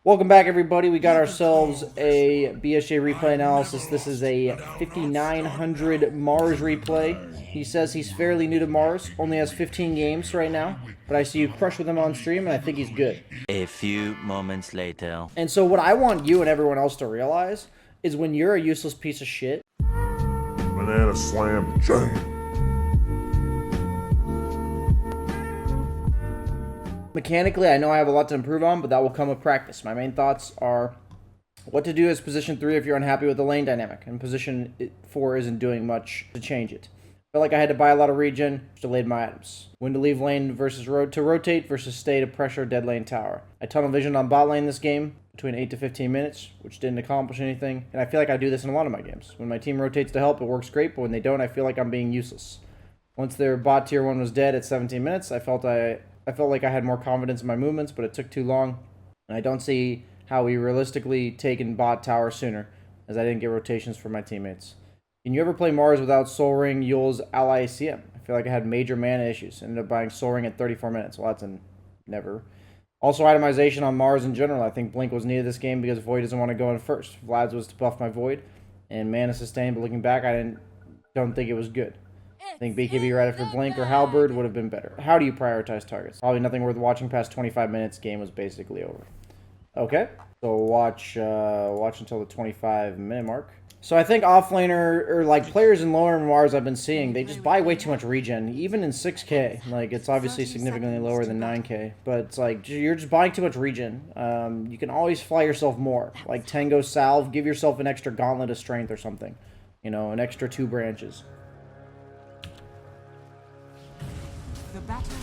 Welcome back, everybody. We got ourselves a BSJ replay analysis. This is a 5900 Mars replay. He says he's fairly new to Mars, only has 15 games right now, but I see you crush with him on stream, and I think he's good. A few moments later. And so what I want you and everyone else to realize is when you're a useless piece of shit, Banana slam jam. mechanically, I know I have a lot to improve on, but that will come with practice. My main thoughts are what to do as position 3 if you're unhappy with the lane dynamic, and position 4 isn't doing much to change it. Felt like I had to buy a lot of regen, which delayed my items. When to leave lane versus to rotate versus stay to pressure dead lane tower. I tunnel visioned on bot lane this game between 8 to 15 minutes, which didn't accomplish anything, and I feel like I do this in a lot of my games. When my team rotates to help, it works great, but when they don't, I feel like I'm being useless. Once their bot tier 1 was dead at 17 minutes, I felt like I had more confidence in my movements, but it took too long, and I don't see how we realistically taken bot tower sooner, as I didn't get rotations for my teammates. Can you ever play Mars without Soul Ring, Yule's ally ACM? I feel like I had major mana issues. Ended up buying Soul Ring at 34 minutes. Well, that's a never. Also, itemization on Mars in general. I think Blink was needed this game because Void doesn't want to go in first. Vlad's was to buff my Void, and mana sustain, but looking back, don't think it was good. I think BKB right after Blink or Halberd would have been better. How do you prioritize targets? Probably nothing worth watching past 25 minutes. Game was basically over. Okay, so watch until the 25-minute mark. So I think offlaner, or like players in lower Mars I've been seeing, they just buy way too much regen, even in 6k. Like, it's obviously significantly lower than 9k, but it's like, you're just buying too much regen. You can always fly yourself more. Like Tango Salve, give yourself an extra gauntlet of strength or something. You know, an extra 2 branches.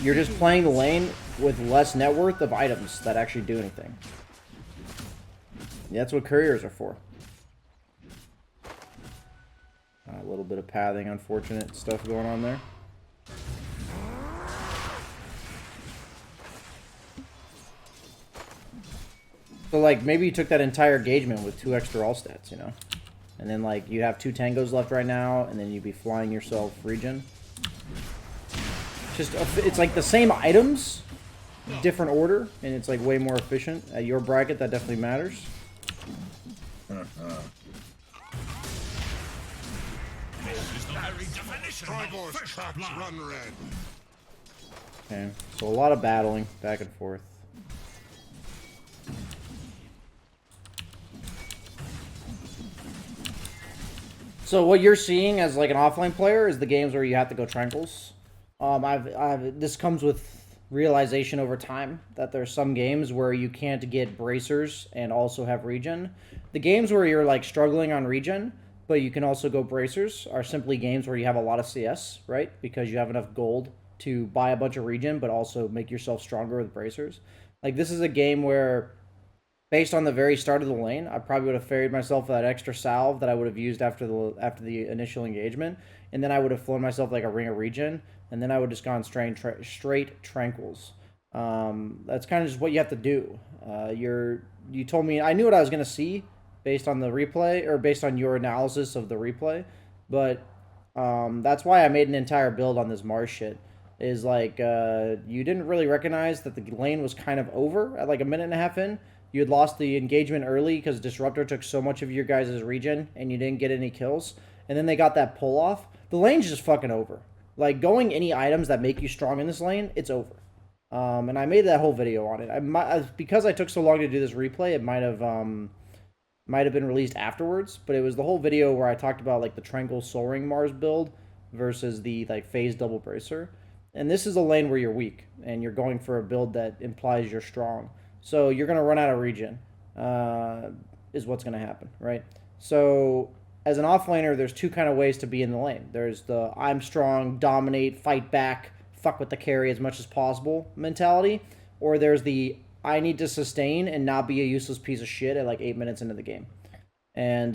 You're just playing the lane with less net worth of items that actually do anything. Yeah, that's what couriers are for. A little bit of pathing, unfortunate stuff going on there. So, like, maybe you took that entire engagement with 2 extra all stats, you know? And then, like, you have 2 tangos left right now, and then you'd be flying yourself regen. Just, it's like the same items, different order, and it's like way more efficient. At your bracket, that definitely matters. Okay, so a lot of battling back and forth. So what you're seeing as like an offlane player is the games where you have to go tranquils. This comes with realization over time that there's some games where you can't get bracers and also have regen. The games where you're like struggling on regen, but you can also go bracers, are simply games where you have a lot of CS, right? Because you have enough gold to buy a bunch of regen, but also make yourself stronger with bracers. Like, this is a game where, based on the very start of the lane, I probably would have ferried myself that extra salve that I would have used after the initial engagement, and then I would have flown myself like a ring of regen, and then I would have just gone straight tranquils. That's kind of just what you have to do. You told me, I knew what I was going to see based on the replay, or based on your analysis of the replay, but that's why I made an entire build on this Mars shit. Is like, you didn't really recognize that the lane was kind of over at like a minute and a half in. You had lost the engagement early because Disruptor took so much of your guys' regen, and you didn't get any kills. And then they got that pull off. The lane's just fucking over. Like, going any items that make you strong in this lane, it's over. And I made that whole video on it. Because I took so long to do this replay, it might have been released afterwards. But it was the whole video where I talked about like the Tranquil Soul Ring Mars build versus the like phase double bracer. And this is a lane where you're weak, and you're going for a build that implies you're strong. So you're going to run out of regen, is what's going to happen, right? So as an offlaner, there's 2 kind of ways to be in the lane. There's the I'm strong, dominate, fight back, fuck with the carry as much as possible mentality. Or there's the I need to sustain and not be a useless piece of shit at like 8 minutes into the game. And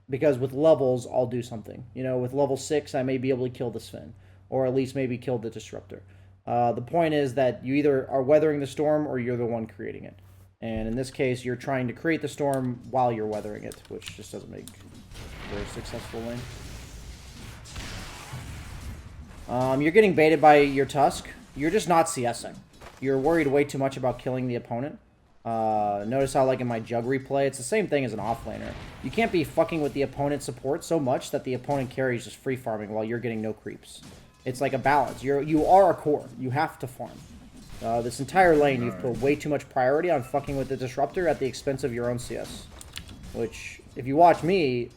because with levels, I'll do something. You know, with level 6, I may be able to kill the Sven, or at least maybe kill the Disruptor. The point is that you either are weathering the storm or you're the one creating it. And in this case, you're trying to create the storm while you're weathering it, which just doesn't make a very successful lane. You're getting baited by your Tusk. You're just not CSing. You're worried way too much about killing the opponent. Notice how, like, in my jug replay, it's the same thing as an offlaner. You can't be fucking with the opponent's support so much that the opponent carries just free farming while you're getting no creeps. It's like a balance. You are a core. You have to farm. This entire lane, you've put way too much priority on fucking with the disruptor at the expense of your own CS. Which, if you watch me,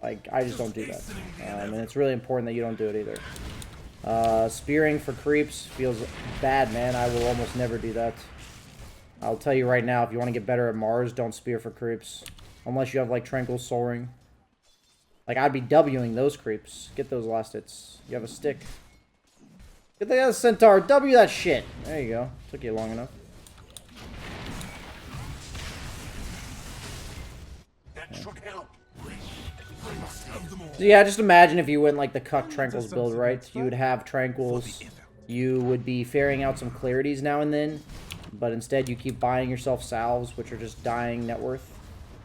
like, I just don't do that. And it's really important that you don't do it either. Spearing for creeps feels bad, man. I will almost never do that. I'll tell you right now, if you want to get better at Mars, don't spear for creeps. Unless you have, like, Tranquil Soaring. Like, I'd be Wing those creeps. Get those last hits. You have a stick. Get the other Centaur. W that shit. There you go. Took you long enough. That should help. So yeah, just imagine if you went like the Cuck Tranquils build, right? You would have Tranquils. You would be ferrying out some clarities now and then. But instead you keep buying yourself salves, which are just dying net worth.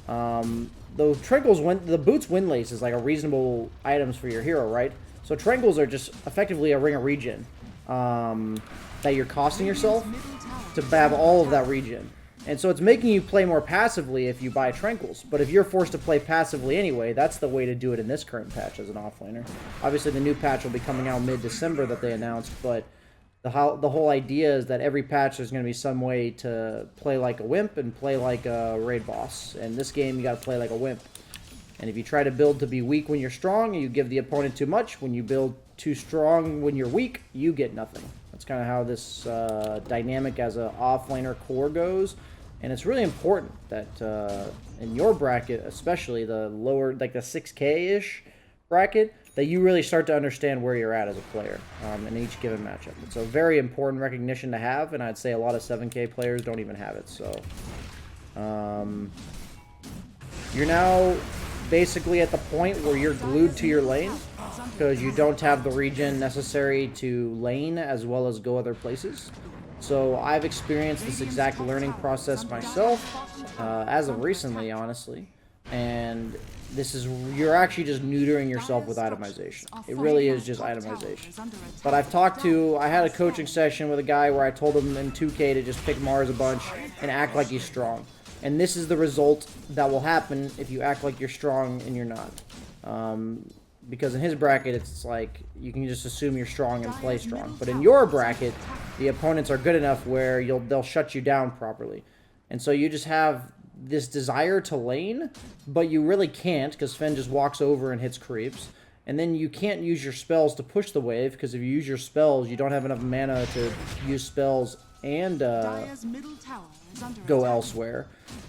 The Tranquils, the Boots Windlace is like a reasonable items for your hero, right? So Tranquils are just effectively a ring of regen. That you're costing yourself to have all of that regen. And so it's making you play more passively if you buy Tranquils. But if you're forced to play passively anyway, that's the way to do it in this current patch as an offlaner. Obviously, the new patch will be coming out mid-December that they announced, but the whole idea is that every patch there's going to be some way to play like a wimp and play like a raid boss. And this game, you got to play like a wimp. And if you try to build to be weak when you're strong, you give the opponent too much. When you build too strong when you're weak, you get nothing. That's kind of how this dynamic as an offlaner core goes. And it's really important that in your bracket, especially the lower, like the 6K-ish bracket, that you really start to understand where you're at as a player in each given matchup. It's a very important recognition to have, and I'd say a lot of 7K players don't even have it. So you're now basically at the point where you're glued to your lane because you don't have the regen necessary to lane as well as go other places. So I've experienced this exact learning process myself as of recently, honestly. And this is, you're actually just neutering yourself with itemization. It really is just itemization. But I had a coaching session with a guy where I told him in 2K to just pick Mars a bunch and act like he's strong. And this is the result that will happen if you act like you're strong and you're not. Because in his bracket, it's like, you can just assume you're strong and play strong. But in your bracket, the opponents are good enough where they'll shut you down properly. And so you just have this desire to lane, but you really can't, because Fen just walks over and hits creeps. And then you can't use your spells to push the wave, because if you use your spells, you don't have enough mana to use spells and go elsewhere.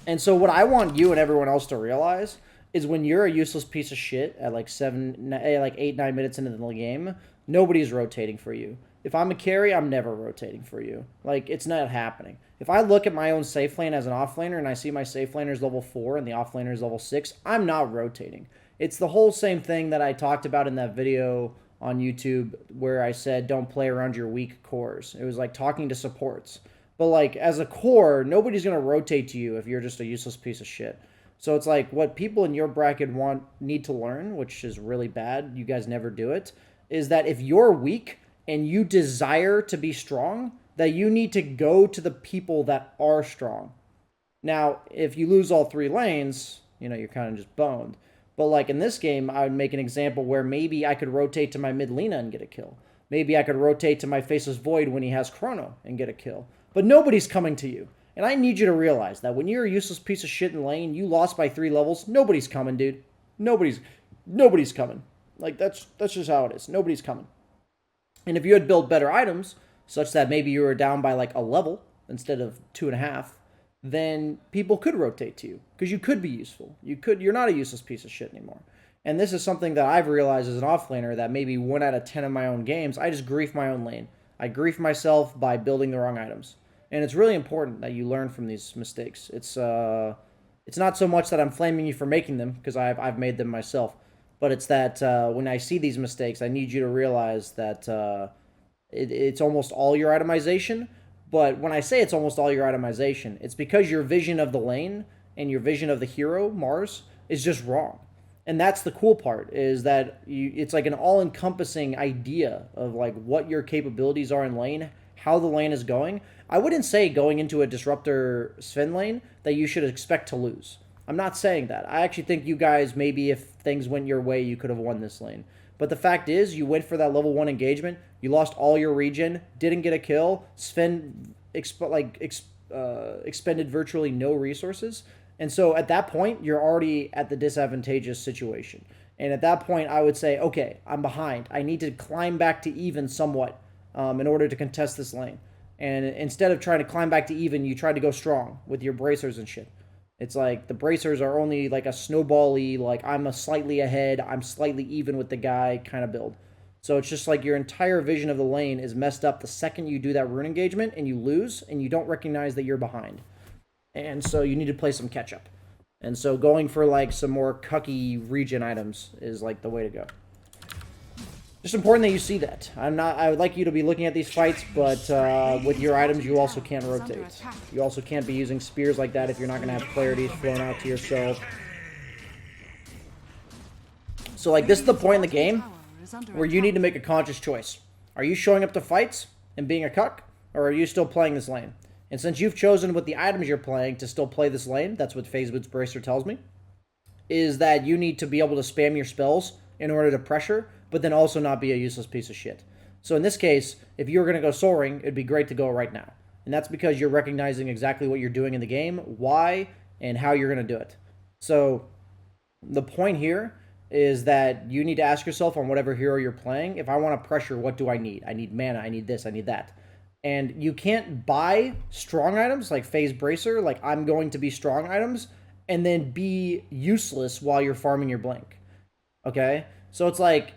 And so what I want you and everyone else to realize is when you're a useless piece of shit at like 8-9 minutes into the game, nobody's rotating for you. If I'm a carry, I'm never rotating for you. Like, it's not happening. If I look at my own safe lane as an offlaner and I see my safe laner is level 4 and the offlaner is level 6, I'm not rotating. It's the whole same thing that I talked about in that video on YouTube where I said don't play around your weak cores. It was like talking to supports. But like, as a core, nobody's going to rotate to you if you're just a useless piece of shit. So it's like what people in your bracket need to learn, which is really bad, you guys never do it, is that if you're weak and you desire to be strong, that you need to go to the people that are strong. Now, if you lose all 3 lanes, you know, you're kind of just boned. But like in this game, I would make an example where maybe I could rotate to my mid Lina and get a kill. Maybe I could rotate to my Faceless Void when he has Chrono and get a kill. But nobody's coming to you. And I need you to realize that when you're a useless piece of shit in lane, you lost by 3 levels, nobody's coming, dude. Nobody's coming. Like, that's just how it is. Nobody's coming. And if you had built better items, such that maybe you were down by like a level instead of 2.5, then people could rotate to you because you could be useful. You're not a useless piece of shit anymore. And this is something that I've realized as an offlaner that maybe 1 out of 10 of my own games, I just grief my own lane. I grief myself by building the wrong items. And it's really important that you learn from these mistakes. It's not so much that I'm flaming you for making them, because I've made them myself. But it's that when I see these mistakes, I need you to realize that it's almost all your itemization. But when I say it's almost all your itemization, it's because your vision of the lane and your vision of the hero, Mars, is just wrong. And that's the cool part, is that it's like an all-encompassing idea of like what your capabilities are in lane, how the lane is going, I wouldn't say going into a Disruptor Sven lane that you should expect to lose. I'm not saying that. I actually think you guys, maybe if things went your way, you could have won this lane. But the fact is, you went for that level 1 engagement, you lost all your regen, didn't get a kill, Sven expended virtually no resources. And so at that point, you're already at the disadvantageous situation. And at that point, I would say, okay, I'm behind. I need to climb back to even somewhat in order to contest this lane. And instead of trying to climb back to even, you try to go strong with your bracers and shit. It's like the bracers are only like a snowball-y, like I'm a slightly ahead, I'm slightly even with the guy kind of build. So it's just like your entire vision of the lane is messed up the second you do that rune engagement and you lose and you don't recognize that you're behind. And so you need to play some catch up. And so going for like some more cucky regen items is like the way to go. Just important that you see that. I would like you to be looking at these fights, but with your items you also can't rotate. You also can't be using spears like that if you're not going to have clarity flown out to yourself. So like this is the point in the game where you need to make a conscious choice. Are you showing up to fights and being a cuck, or are you still playing this lane? And since you've chosen with the items you're playing to still play this lane, that's what FaZeBoot's Bracer tells me, is that you need to be able to spam your spells in order to pressure, but then also not be a useless piece of shit. So in this case, if you were going to go soaring, it'd be great to go right now. And that's because you're recognizing exactly what you're doing in the game, why, and how you're going to do it. So the point here is that you need to ask yourself on whatever hero you're playing, if I want to pressure, what do I need? I need mana, I need this, I need that. And you can't buy strong items like FaZe Bracer, like I'm going to be strong items, and then be useless while you're farming your blink. Okay? So it's like,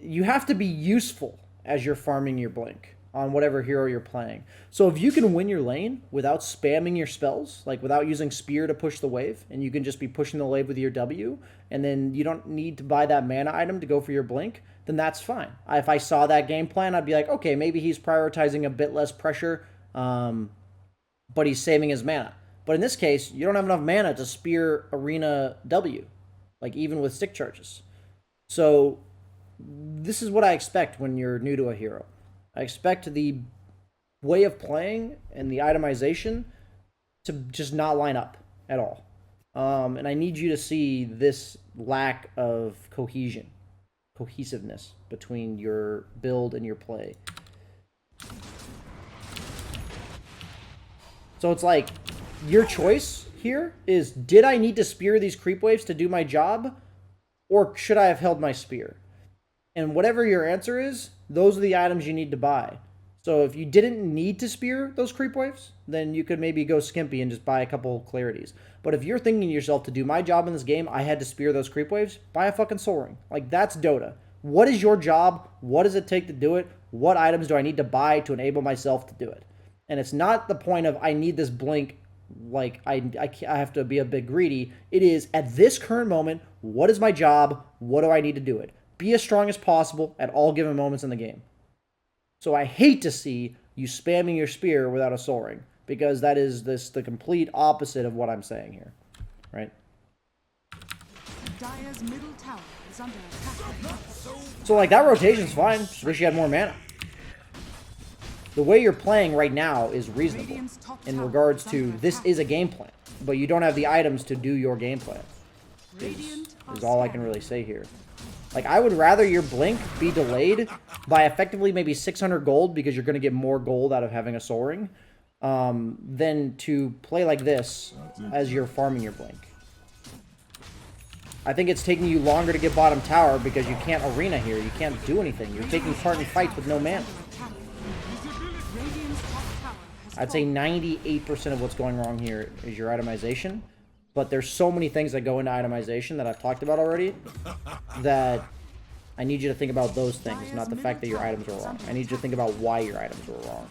you have to be useful as you're farming your blink on whatever hero you're playing. So if you can win your lane without spamming your spells, like without using spear to push the wave, and you can just be pushing the wave with your W, and then you don't need to buy that mana item to go for your blink, then that's fine. If I saw that game plan, I'd be like, okay, maybe he's prioritizing a bit less pressure, but he's saving his mana. But in this case, you don't have enough mana to spear Arena W, like even with stick charges. So this is what I expect when you're new to a hero. I expect the way of playing and the itemization to just not line up at all. And I need you to see this lack of cohesiveness between your build and your play. So it's like, your choice here is, did I need to spear these creep waves to do my job? Or should I have held my spear? And whatever your answer is, those are the items you need to buy. So if you didn't need to spear those creep waves, then you could maybe go skimpy and just buy a couple clarities. But if you're thinking to yourself, to do my job in this game, I had to spear those creep waves, buy a fucking Soul Ring. Like, that's Dota. What is your job? What does it take to do it? What items do I need to buy to enable myself to do it? And it's not the point of, I need this blink, like, I have to be a bit greedy. It is, at this current moment, what is my job? What do I need to do it? Be as strong as possible at all given moments in the game. So I hate to see you spamming your spear without a Soul Ring, because that is the complete opposite of what I'm saying here, right? Dire's middle tower is under attack. So like, that rotation's fine. Just wish you had more mana. The way you're playing right now is reasonable in regards to, this is a game plan, but you don't have the items to do your game plan, is all I can really say here. Like, I would rather your blink be delayed by effectively maybe 600 gold, because you're going to get more gold out of having a Soul Ring, than to play like this as you're farming your blink. I think it's taking you longer to get bottom tower because you can't arena here. You can't do anything. You're taking part in fights with no mana. I'd say 98% of what's going wrong here is your itemization. But there's so many things that go into itemization that I've talked about already, that I need you to think about those things, not the fact that your items are wrong. I need you to think about why your items were wrong.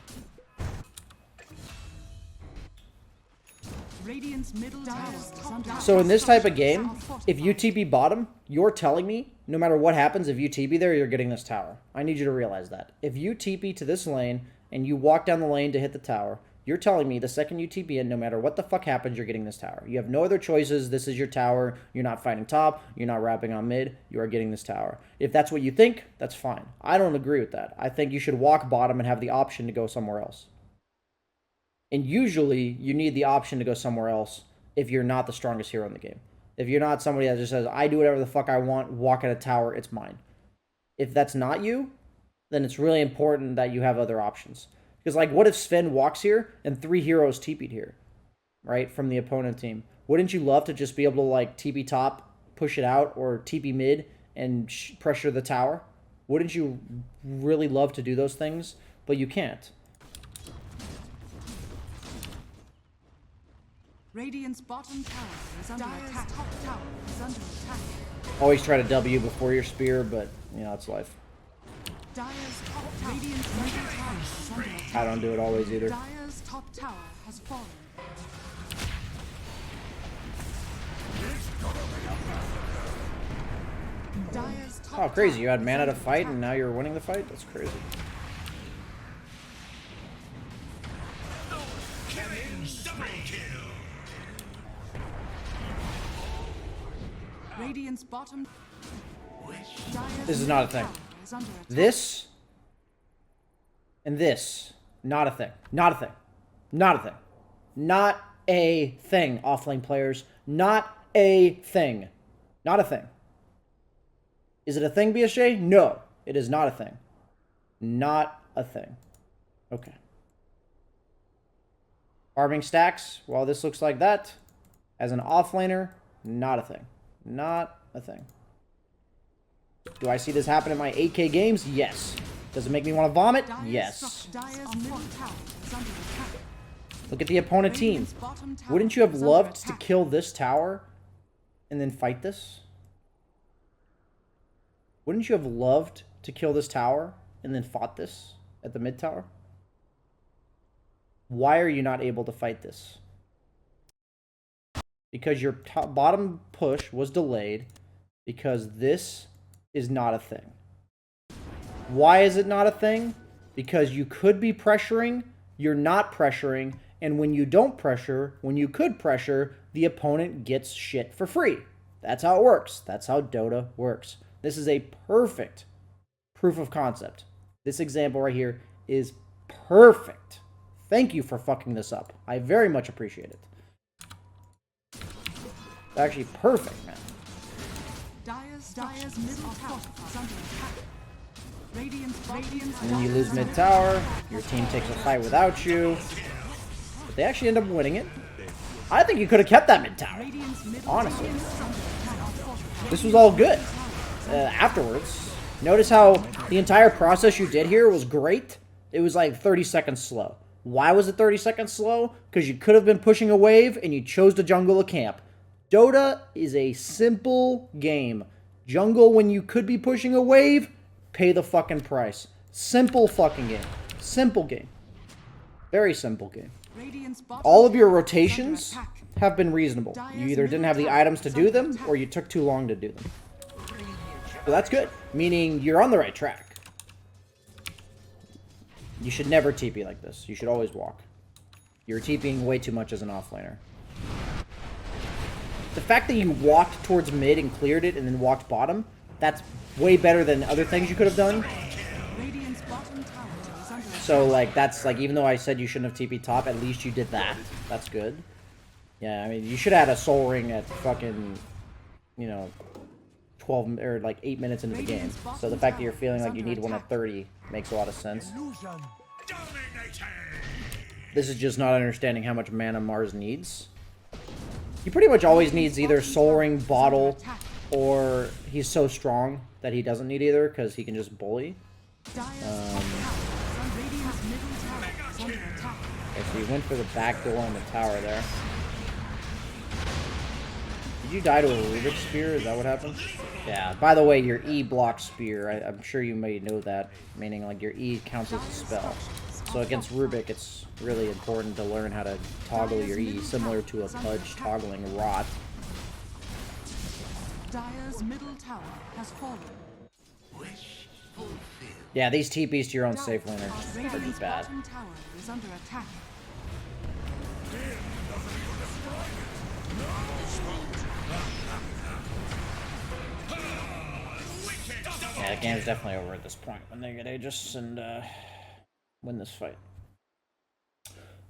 So in this type of game, if you TP bottom, you're telling me, no matter what happens, if you TP there, you're getting this tower. I need you to realize that. If you TP to this lane, and you walk down the lane to hit the tower, you're telling me the second you TP in, no matter what the fuck happens, you're getting this tower. You have no other choices. This is your tower. You're not fighting top. You're not wrapping on mid. You are getting this tower. If that's what you think, that's fine. I don't agree with that. I think you should walk bottom and have the option to go somewhere else. And usually, you need the option to go somewhere else if you're not the strongest hero in the game. If you're not somebody that just says, I do whatever the fuck I want, walk at a tower, it's mine. If that's not you, then it's really important that you have other options. Because, like, what if Sven walks here and 3 heroes TP'd here, right, from the opponent team? Wouldn't you love to just be able to, like, TP top, push it out, or TP mid and pressure the tower? Wouldn't you really love to do those things? But you can't. Radiant's bottom tower is under attack. Top tower is under attack. Always try to W before your spear, but, you know, it's life. Dire's top tower. Radiant's middle tower is under attack. I don't do it always either. Dire's top tower has fallen. Dire's top Oh, crazy. tower You had is mana under to fight, attack. and now you're winning the fight? That's crazy. Radiant's bottom. Dire's This is not a middle thing. tower is under attack. This and this, not a thing. Not a thing. Not a thing. Not a thing, offlane players. Not a thing. Not a thing. Is it a thing, BSJ? No, it is not a thing. Not a thing. Okay. Farming stacks, while this looks like that, as an offlaner, not a thing. Not a thing. Do I see this happen in my 8K games? Yes. Does it make me want to vomit? Yes. Dire's middle tower is under attack. Look at the opponent team. Radiant's bottom tower Wouldn't you have is under loved to attack. kill this tower and then fight this? Wouldn't you have loved to kill this tower and then fought this at the mid tower? Why are you not able to fight this? Because your bottom push was delayed, because this is not a thing. Why is it not a thing? Because you could be pressuring, you're not pressuring, and when you don't pressure, when you could pressure, the opponent gets shit for free. That's how it works. That's how Dota works. This is a perfect proof of concept. This example right here is perfect. Thank you for fucking this up. I very much appreciate it. It's actually perfect, man. Dire's middle tower is under attack. Radiant's And then you lose mid tower. Your team takes a fight without you. But they actually end up winning it. I think you could have kept that mid tower. Honestly. This was all good. Afterwards, notice how the entire process you did here was great. It was like 30 seconds slow. Why was it 30 seconds slow? Because you could have been pushing a wave and you chose to jungle a camp. Dota is a simple game. Jungle when you could be pushing a wave, pay the fucking price. Simple fucking game. Simple game. Very simple game. All of your rotations have been reasonable. You either didn't have the items to do them, or you took too long to do them. So that's good. Meaning you're on the right track. You should never TP like this. You should always walk. You're TPing way too much as an offlaner. The fact that you walked towards mid and cleared it and then walked bottom, that's way better than other things you could have done. So, like, that's, like, even though I said you shouldn't have TP top, at least you did that. That's good. Yeah, I mean, you should have had a soul ring at fucking, you know, 12, or, like, 8 minutes into the game. So the fact that you're feeling like you need one at 30 makes a lot of sense. This is just not understanding how much mana Mars needs. He pretty much always needs either soul ring, bottle, or he's so strong that he doesn't need either because he can just bully. Okay, so you went for the back door on the tower there. Did you die to a Rubik spear? Is that what happened? Yeah. By the way, your E blocks spear. I'm sure you may know that, meaning like your E counts as a spell. So against Rubik, it's really important to learn how to toggle your E, similar to a Pudge toggling Rot. Dire's middle tower has fallen. Yeah, these TPs to your own safe lane are just bad. Bottom tower is under attack. Yeah, the game's definitely over at this point when they get Aegis and win this fight.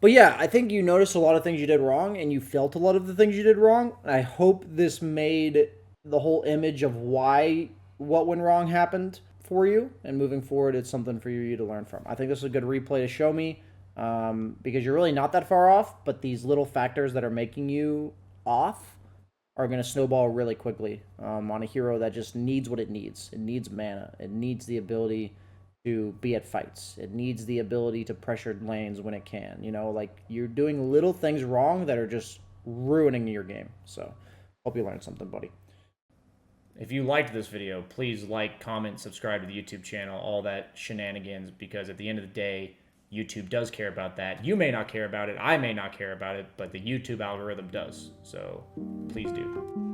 But yeah, I think you noticed a lot of things you did wrong, and you felt a lot of the things you did wrong. I hope this made the whole image of why what went wrong happened for you, and moving forward, it's something for you to learn from. I think this is a good replay to show me, because you're really not that far off, but these little factors that are making you off are going to snowball really quickly on a hero that just needs what it needs. It needs mana. It needs the ability to be at fights. It needs the ability to pressure lanes when it can. You know, like, you're doing little things wrong that are just ruining your game. So, hope you learned something, buddy. If you liked this video, please like, comment, subscribe to the YouTube channel, all that shenanigans, because at the end of the day, YouTube does care about that. You may not care about it, I may not care about it, but the YouTube algorithm does. So please do.